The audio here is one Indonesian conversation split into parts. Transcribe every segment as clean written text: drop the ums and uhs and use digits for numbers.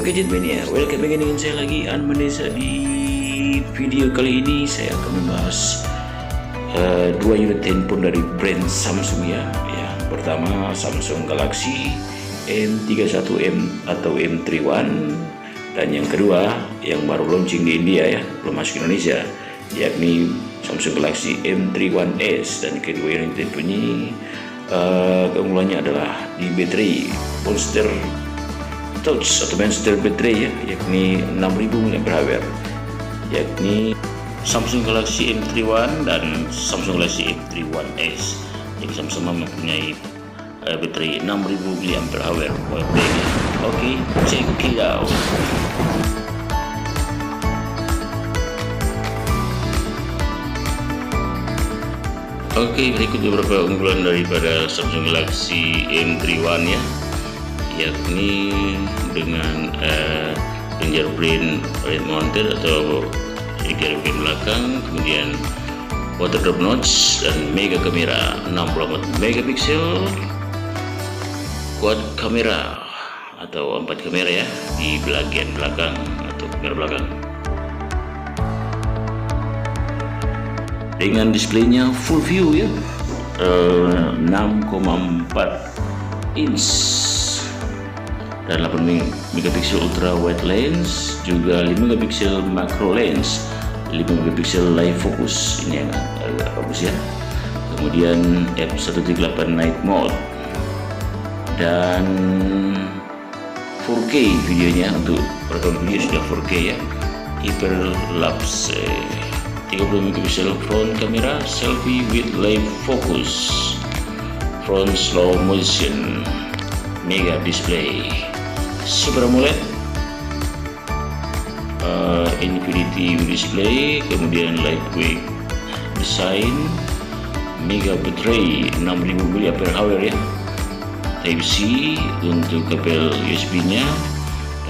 Oke gentlemen ya, welcome back dengan saya lagi Anmendesa. Di video kali ini saya akan membahas dua unit handphone dari brand Samsung ya. Yang pertama Samsung Galaxy M31 atau M31, dan yang kedua yang baru launching di India ya, belum masuk Indonesia, yakni Samsung Galaxy M31s. Dan kedua unit handphone ini keunggulannya adalah di baterai Monster Touch atau Monster baterai ya, yakni 6000 mAh, yakni Samsung Galaxy M31 dan Samsung Galaxy M31s. Jadi sama-sama mempunyai baterai 6000 mAh. Oke, check it out. Oke, berikut beberapa unggulan daripada Samsung Galaxy M31 ya, yakni dengan fingerprint red mounted atau fingerprint belakang, kemudian water drop notch dan mega kamera 64 megapiksel, quad kamera atau 4 kamera ya di bagian belakang atau kamera belakang, dengan displaynya full view ya, 6,4 inch dan 8 megapiksel ultra wide lens, juga 5 megapiksel macro lens, 5 megapiksel live focus, ini yang agak bagus ya. Kemudian f1.8 night mode dan 4K videonya, untuk rekam video sudah 4K ya, hyperlapse, 30 megapiksel front kamera selfie with live focus, front slow motion, mega display, Super AMOLED, Infinity display, kemudian lightweight design, mega baterai 6000 mAh ya, Type C untuk kabel USB nya,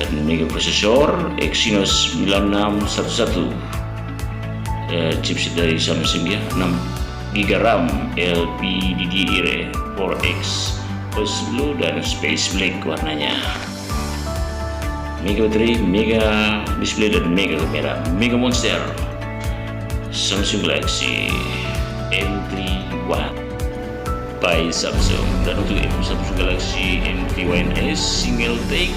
dan mega prosesor Exynos 9611, chipset dari Samsung ya, 6GB RAM, LPDDR4X Pulse Blue dan Space Black warnanya, mega baterai, mega display dan mega kamera, mega monster Samsung Galaxy M31 by Samsung. Dan untuk Samsung Galaxy M31s single take,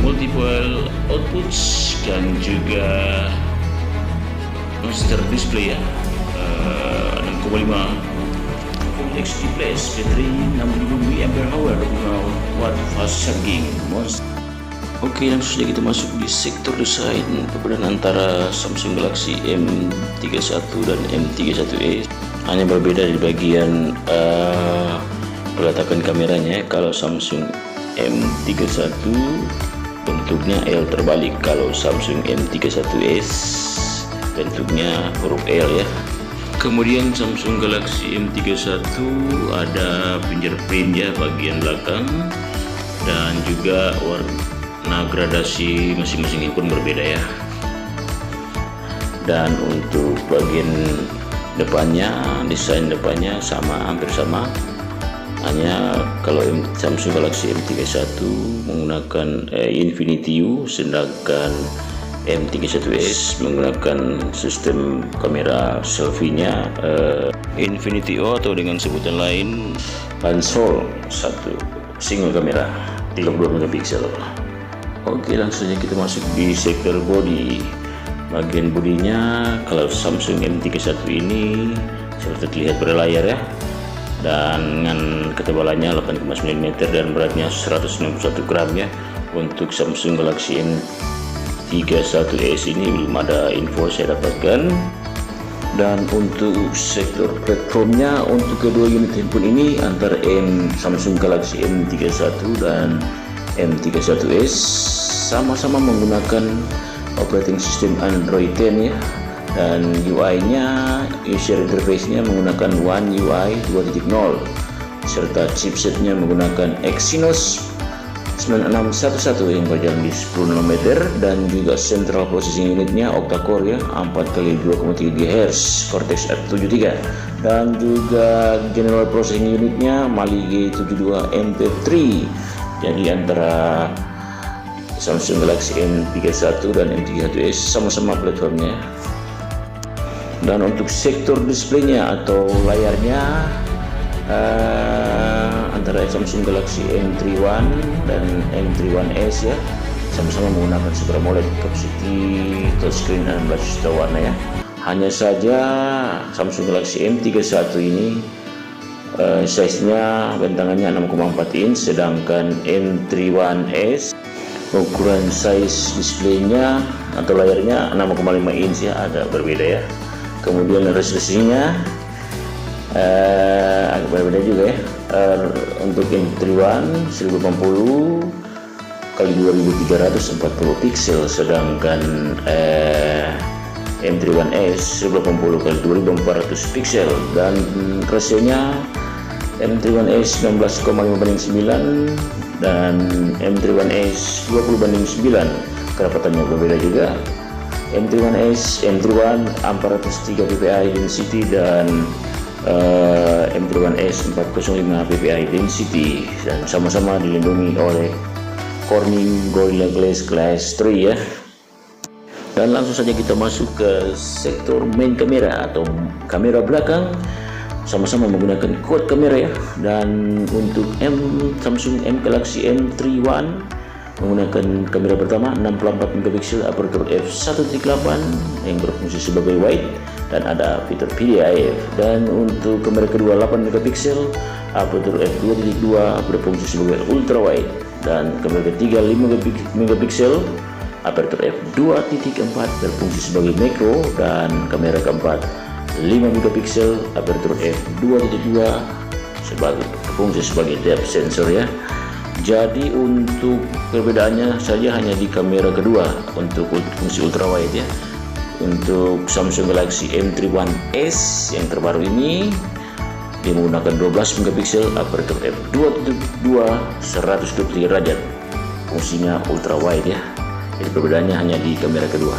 multiple outputs, dan juga monster display ya, 6,5 HD plus, baterai 6000 mAh, 5 watt fast charging monster. Oke, langsung saja kita masuk di sektor desain. Perbedaan antara Samsung Galaxy M31 dan M31s hanya berbeda di bagian peletakan kameranya. Kalau Samsung M31 bentuknya L terbalik, kalau Samsung M31s bentuknya huruf L ya. Kemudian Samsung Galaxy M31 ada fingerprint ya bagian belakang, dan juga warna gradasi masing-masing handphone berbeda ya. Dan untuk bagian depannya, desain depannya sama, hampir sama, hanya kalau Samsung Galaxy M31 menggunakan Infinity U, sedangkan M31s menggunakan sistem kamera selfie-nya Infinity O, atau dengan sebutan lain Pansol 1 single kamera 32 megapiksel. Oke, langsung saja kita masuk di sektor body. Bagian bodinya, kalau Samsung M31 ini seperti terlihat pada layar ya, dan dengan ketebalannya 8,9 mm dan beratnya 161 gram ya. Untuk Samsung Galaxy M31s ini belum ada info saya dapatkan. Dan untuk sektor platformnya, untuk kedua unit handphone ini antara Samsung Galaxy M31 dan M31s sama-sama menggunakan operating system Android 10 ya, dan UI-nya, user interface-nya menggunakan One UI 2.0, serta chipsetnya menggunakan Exynos 9611 yang berjalan di 10 nanometer, dan juga central processing unitnya octa-core ya, 4x2,3 GHz Cortex F73, dan juga general processing unitnya Mali G72 MP3. Jadi antara Samsung Galaxy M31 dan M31s sama-sama platformnya. Dan untuk sektor displaynya atau layarnya antara Samsung Galaxy M31 dan M31s ya, sama-sama menggunakan Super AMOLED capacity touchscreen 16 juta warna ya. Hanya saja Samsung Galaxy M31 ini size-nya bentangannya 6,4 inch, sedangkan M31s ukuran size displaynya atau layarnya 6,5 inch ya, ada berbeda ya. Kemudian resolusinya agak berbeda juga ya. Untuk M31 1080 kali 2340 pixel, sedangkan M31s 1080 kali 2400 pixel, dan rasionya M31s 19,5:9 dan M31s 20:9. Kerapatannya berbeda juga. M31s M31 403 ppi density dan M31s 405 ppi density, dan sama-sama dilindungi oleh Corning Gorilla Glass Class 3 ya. Dan langsung saja kita masuk ke sektor main kamera atau kamera belakang, sama-sama menggunakan quad kamera ya. Dan untuk Samsung Galaxy M31 menggunakan kamera pertama 64 megapiksel aperture f1.8 yang berfungsi sebagai wide dan ada fitur PDIF. Dan untuk kamera kedua 8 megapiksel aperture f2.2 berfungsi sebagai ultra wide, dan kamera ketiga 5 megapiksel aperture f2.4 berfungsi sebagai macro, dan kamera keempat 5 megapiksel aperture f2.2 berfungsi sebagai depth sensor ya. Jadi untuk perbedaannya saja hanya di kamera kedua untuk fungsi ultrawide ya. Untuk Samsung Galaxy M31s yang terbaru ini dia menggunakan 12 megapiksel aperture f2.2 123 derajat, fungsinya ultrawide ya. Jadi perbedaannya hanya di kamera kedua.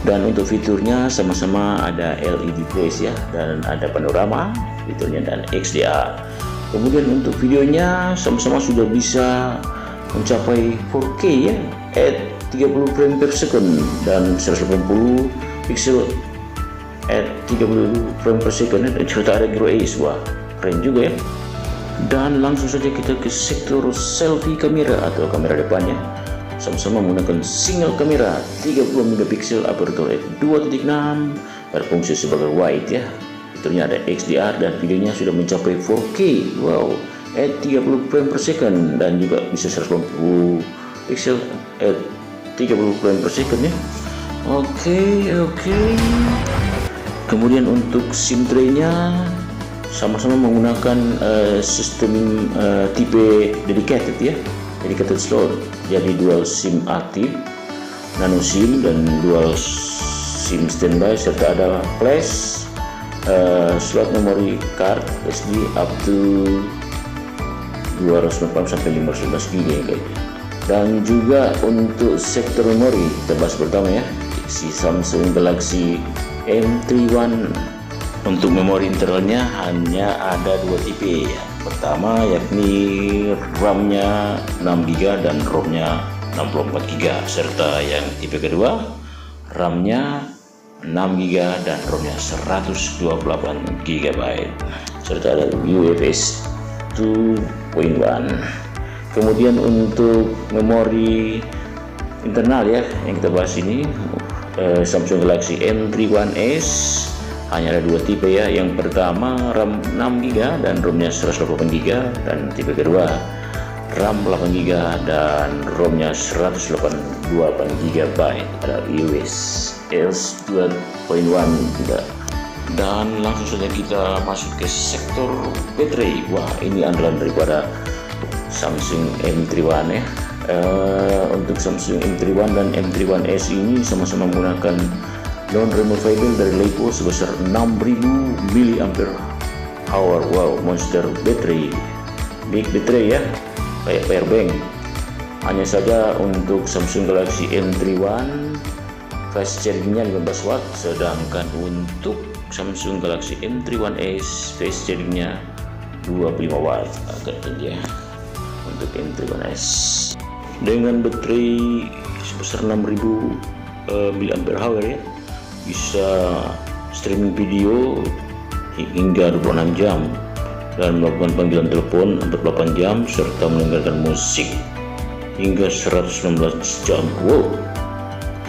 Dan untuk fiturnya sama-sama ada LED flash ya, dan ada panorama fiturnya dan XDR. Kemudian untuk videonya sama-sama sudah bisa mencapai 4K ya, at 30 frame per second dan 180 pixel at 30 frame per second, dan serta ada Grow Ace. Wah, keren juga ya. Dan langsung saja kita ke sektor selfie kamera atau kamera depannya. Sama-sama menggunakan single kamera 30 megapiksel aperture f2.6 berfungsi sebagai wide ya. Fiturnya ada XDR dan videonya sudah mencapai 4K. Wow, at 30 frame per second dan juga bisa 180 pixel at 30 frame per second ya. Oke. Kemudian untuk SIM tray-nya sama-sama menggunakan sistem tipe dedicated ya, dedicated slot. Jadi dual SIM aktif, nano SIM dan dual SIM standby, serta ada flash slot memory card SD up to 256 sampai 512 GB ya guys. Dan juga untuk sektor memori kita bahas pertama ya, si Samsung Galaxy M31. Untuk memori internalnya hanya ada dua tipe ya. Pertama yakni RAM-nya 6GB dan ROM-nya 64GB, serta yang tipe kedua RAM-nya 6GB dan ROM-nya 128GB, serta ada UFS 2.1. Kemudian untuk memori internal ya yang kita bahas ini, Samsung Galaxy M31s hanya ada dua tipe ya. Yang pertama RAM 6GB dan ROM-nya 128GB, dan tipe kedua RAM 8GB dan ROM-nya 128GB, ada UFS 2.1 juga. Dan langsung saja kita masuk ke sektor baterai. Wah, ini andalan daripada Samsung M31 ya. Untuk Samsung M31 dan M31s ini sama-sama menggunakan non removable dari LiPo sebesar 6000 mAh. Wow, monster baterai, big baterai ya, kayak power bank. Hanya saja untuk Samsung Galaxy M31 fast chargingnya 15 watt, sedangkan untuk Samsung Galaxy M31s fast chargingnya 25 watt, agak tinggi ya untuk M31s. dengan baterai sebesar 6000 mAh ya, bisa streaming video hingga 26 jam dan melakukan panggilan telepon 48 jam serta mendengarkan musik hingga 119 jam. Wow,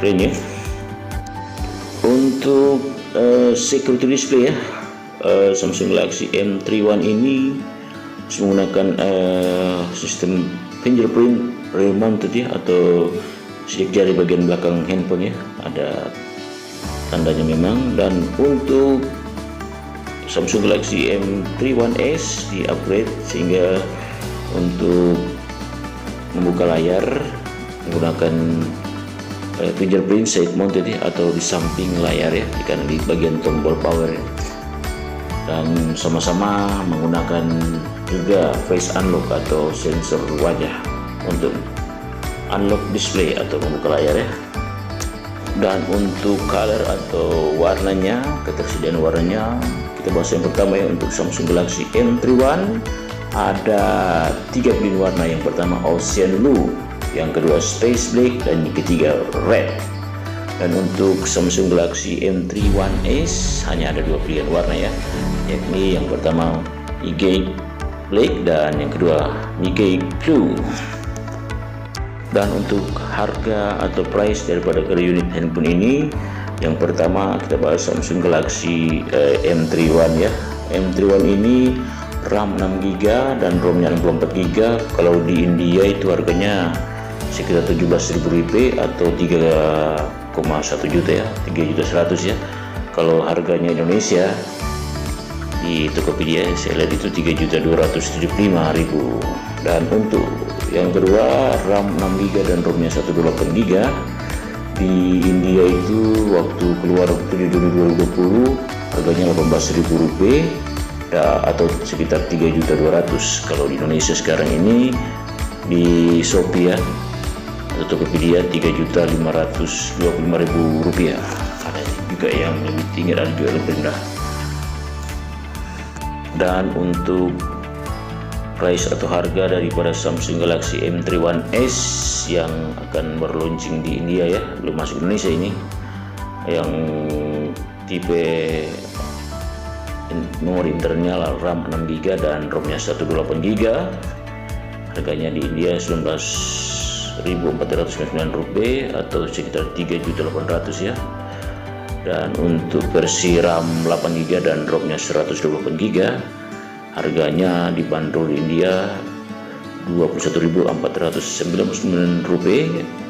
keren ya. Untuk security display ya, Samsung Galaxy M31 ini menggunakan sistem fingerprint rear mounted ya, atau sidik jari bagian belakang handphone ya, ada tandanya memang. Dan untuk Samsung Galaxy M31s di upgrade sehingga untuk membuka layar menggunakan fingerprint side mounted ya, atau di samping layar ya, di bagian tombol power ya. Dan sama-sama menggunakan juga face unlock atau sensor wajah untuk unlock display atau membuka layar ya. Dan untuk color atau warnanya, ketersediaan warnanya, kita bahas yang pertama ya. Untuk Samsung Galaxy M31 ada 3 pilihan warna. Yang pertama Ocean Blue, yang kedua Space Black, dan yang ketiga Red. Dan untuk Samsung Galaxy M31s hanya ada 2 pilihan warna ya, yakni yang pertama Megate Black dan yang kedua Megate Blue. Dan untuk harga atau price daripada kedua unit handphone ini, yang pertama kita bahas Samsung Galaxy M31 ya. M31 ini RAM 6GB dan ROM-nya 64GB. Kalau di India itu harganya sekitar 17.000 Rp atau 3,1 juta ya, 3.100.000 ya. Kalau harganya Indonesia di Tokopedia saya lihat itu 3.275.000. Dan untuk yang kedua RAM 6GB dan ROM-nya 128GB, di India itu waktu keluar 7 Juni 2020 harganya Rp18.000 atau sekitar 3.200.000. Kalau di Indonesia sekarang ini di Shopee ya atau Tokopedia 3.525.000 rupiah. Ada juga yang lebih tinggi dan juga lebih rendah. Dan untuk price atau harga daripada Samsung Galaxy M31s yang akan berlaunching di India ya, belum masuk Indonesia ini, yang tipe memori internal RAM 6GB dan ROM-nya 128GB, harganya di India Rp19.499 atau sekitar 3.800.000 ya. Dan untuk versi RAM 8GB dan ROM-nya 128GB, harganya dibanderol di India Rp21.499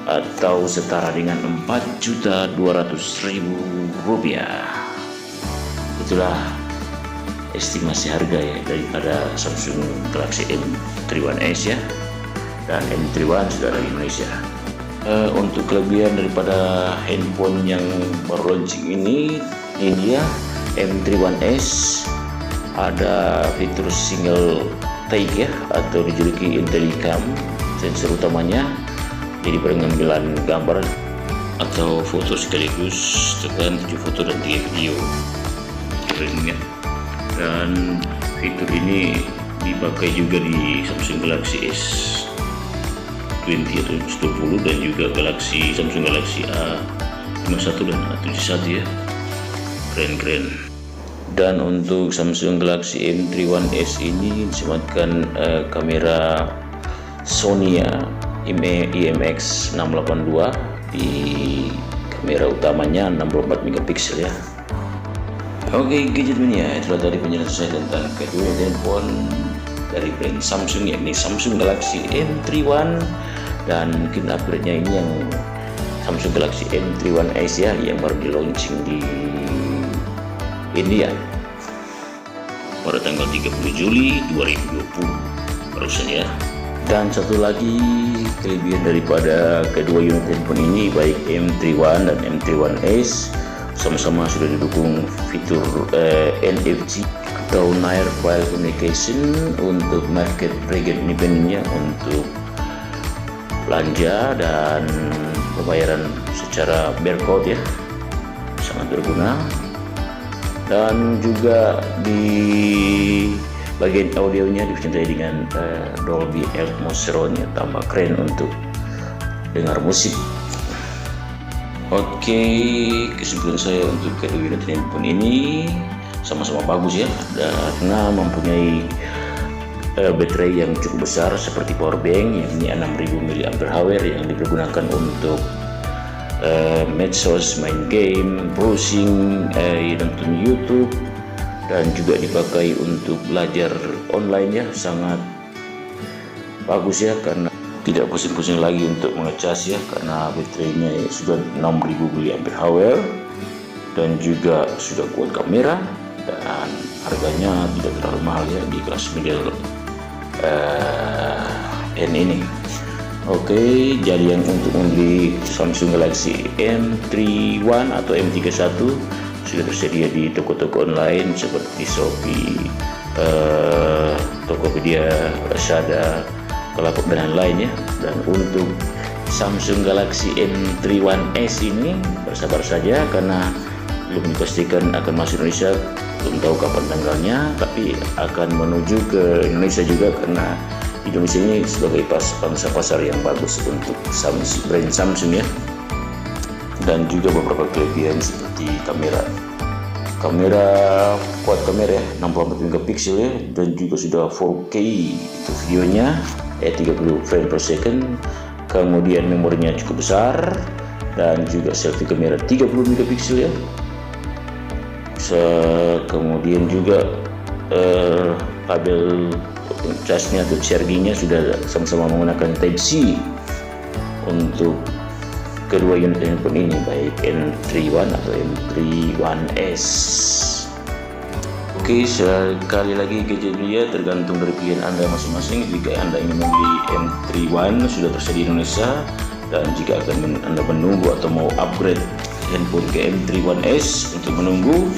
atau setara dengan Rp4.200.000. Itulah estimasi harga ya daripada Samsung Galaxy M31s ya, dan M31 sudah dari Indonesia. Untuk kelebihan daripada handphone yang baru launching ini dia M31s ada fitur single take ya, atau dijuluki IntelliCam. Sensor utamanya jadi pengambilan gambar atau foto sekaligus, tekan 7 foto dan 3 video. Keren ya. Dan fitur ini dipakai juga di Samsung Galaxy S20 atau S20 dan juga Samsung Galaxy A51 dan A71 ya. Keren-keren. Dan untuk Samsung Galaxy M31s ini disematkan kamera Sony IMX682 di kamera utamanya 64 megapiksel ya. Oke, gadget mania, itulah tadi penjelasan saya tentang kedua handphone dari brand Samsung, yakni Samsung Galaxy M31, dan mungkin upgrade-nya ini yang Samsung Galaxy M31s ya, yang baru di launching di India pada tanggal 30 Juli 2020 barusan ya. Dan satu lagi kelebihan daripada kedua unit handphone ini, baik M31 dan M31s, sama-sama sudah didukung fitur NFC atau Near File Communication untuk market target independentnya, untuk belanja dan pembayaran secara barcode ya, sangat berguna. Dan juga di bagian audionya disertai dengan Dolby Atmos surround ya, tambah keren untuk dengar musik. Oke, kesimpulan saya untuk kedua unit handphone ini sama-sama bagus ya, karena mempunyai baterai yang cukup besar seperti power bank, yakni 6000 mAh yang dipergunakan untuk medsos, main game, browsing, nonton YouTube, dan juga dipakai untuk belajar online ya. Sangat bagus ya, karena tidak pusing-pusing lagi untuk mengecas ya, karena baterainya sudah 6000 mAh dan juga sudah kuat kamera, dan harganya tidak terlalu mahal ya, di kelas middle N ini. Oke, jadi yang untuk membeli Samsung Galaxy M31 atau M31 sudah tersedia di toko-toko online seperti Shopee, Tokopedia, Lazada, Bukalapak dan lain-lain ya. Dan untuk Samsung Galaxy M31s ini bersabar saja, karena belum dipastikan akan masuk Indonesia, belum tahu kapan tanggalnya, tapi akan menuju ke Indonesia juga, karena Indonesia ini sebagai pangsa pasar yang bagus untuk brand Samsung ya. Dan juga beberapa kelebihan seperti kamera kuat kamera ya, 64 megapiksel ya, dan juga sudah 4K itu videonya 30 frame per second. Kemudian memorinya cukup besar, dan juga selfie kamera 30 megapiksel ya. Kemudian juga kabel casnya atau chargingnya sudah sama-sama menggunakan Type C untuk kedua unit handphone ini, baik M31 atau M31s. Oke, sekali lagi gadgetnya tergantung dari pilihan Anda masing-masing. Jika Anda ingin membeli M31 sudah tersedia di Indonesia, dan jika akan Anda menunggu atau mau upgrade handphone ke M31s untuk menunggu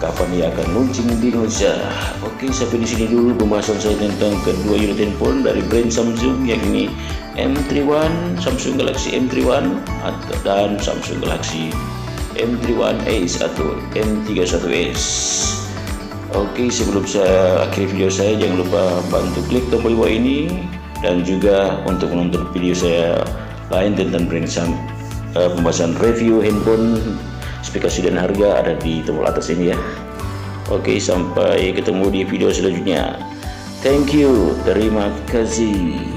kapan ia akan launching di Indonesia. Oke, sampai di sini dulu pembahasan saya tentang kedua unit handphone dari brand Samsung, yakni M31, Samsung Galaxy M31 dan Samsung Galaxy M31s atau M31s. Oke, sebelum saya akhiri video saya, jangan lupa bantu klik tombol bawah ini, dan juga untuk menonton video saya lain tentang brand pembahasan review handphone, spesifikasi dan harga ada di tombol atas ini ya. Oke, sampai ketemu di video selanjutnya. Thank you, terima kasih.